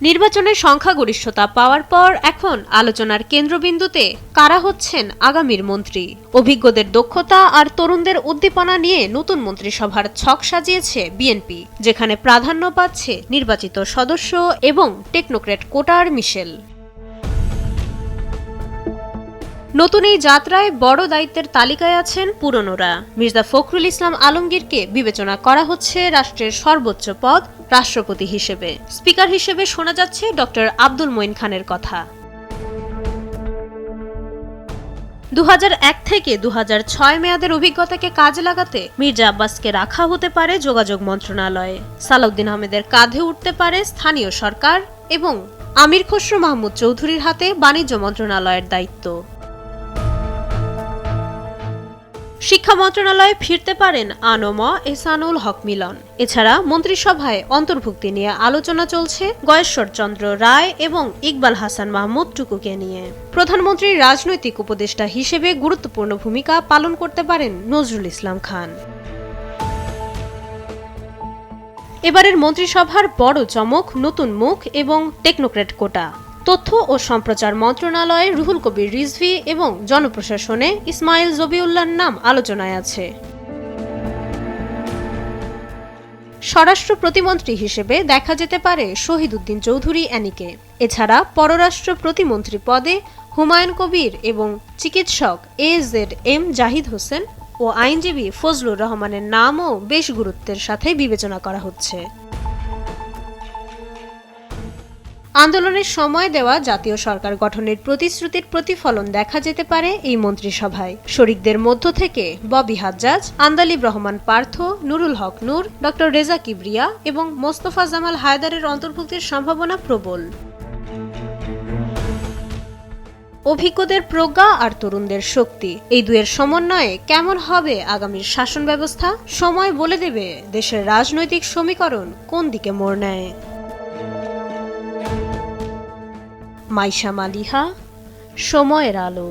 নির্বাচনের সংখ্যাগরিষ্ঠতা পাওয়ার পর এখন আলোচনার কেন্দ্রবিন্দুতে কারা হচ্ছেন আগামীর মন্ত্রী। অভিজ্ঞদের দক্ষতা আর তরুণদের উদ্দীপনা নিয়ে নতুন মন্ত্রিসভার ছক সাজিয়েছে বিএনপি, যেখানে প্রাধান্য পাচ্ছে নির্বাচিত সদস্য এবং টেকনোক্র্যাট কোটার মিশেল। নতুন এই যাত্রায় বড় দায়িত্বের তালিকায় আছেন পুরনোরা। মির্জা ফখরুল ইসলাম আলমগীরকে বিবেচনা করা হচ্ছে রাষ্ট্রের সর্বোচ্চ পদ রাষ্ট্রপতি হিসেবে। স্পিকার হিসেবে শোনা যাচ্ছে ডক্টর আব্দুল মঈন খানের কথা। 2001 থেকে 2006 মেয়াদের অভিজ্ঞতাকে কাজে লাগাতে মির্জা আব্বাসকে রাখা হতে পারে যোগাযোগ মন্ত্রণালয়ে। সালাউদ্দিন আহমেদের কাঁধে উঠতে পারে স্থানীয় সরকার এবং আমির খসরু মাহমুদ চৌধুরীর হাতে বাণিজ্য মন্ত্রণালয়ের দায়িত্ব। শিক্ষা মন্ত্রণালয়ে ফিরতে পারেন আনম এহসানুল হক মিলন। এছাড়া মন্ত্রিসভায় অন্তর্ভুক্তি নিয়ে আলোচনা চলছে গয়েশ্বর চন্দ্র রায় এবং ইকবাল হাসান মাহমুদ টুকুকে নিয়ে। প্রধানমন্ত্রীর রাজনৈতিক উপদেষ্টা হিসেবে গুরুত্বপূর্ণ ভূমিকা পালন করতে পারেন নজরুল ইসলাম খান। এবারের মন্ত্রিসভার বড় চমক নতুন মুখ এবং টেকনোক্র্যাট কোটা। তথ্য ও সম্প্রচার মন্ত্রণালয়ে রুহুল কবির রিজভী এবং জনপ্রশাসনে ইসমাইল জবিউল্লাহর নাম আলোচনায় আছে। স্বরাষ্ট্র প্রতিমন্ত্রী হিসেবে দেখা যেতে পারে শহীদ উদ্দিন চৌধুরী অ্যানিকে। এছাড়া পররাষ্ট্র প্রতিমন্ত্রী পদে হুমায়ুন কবির এবং চিকিৎসক AZM জাহিদ হোসেন ও আইনজীবী ফজলুর রহমানের নামও বেশ গুরুত্বের সাথে বিবেচনা করা হচ্ছে। আন্দোলনের সময় দেওয়া জাতীয় সরকার গঠনের প্রতিশ্রুতির প্রতিফলন দেখা যেতে পারে এই মন্ত্রিসভায়। শরিকদের মধ্য থেকে ববি হাজ্জাজ, আন্দালিব রহমান পার্থ, নুরুল হক নূর, ডক্টর রেজা কিবরিয়া এবং মোস্তফা জামাল হায়দারের অন্তর্ভুক্তির সম্ভাবনা প্রবল। অভিজ্ঞদের প্রজ্ঞা আর তরুণদের শক্তি, এই দুয়ের সমন্বয়ে কেমন হবে আগামীর শাসন ব্যবস্থা? সময় বলে দেবে দেশের রাজনৈতিক সমীকরণ কোন দিকে মোড় নেয়। মাইশা মালিহা, সময়ের আলো।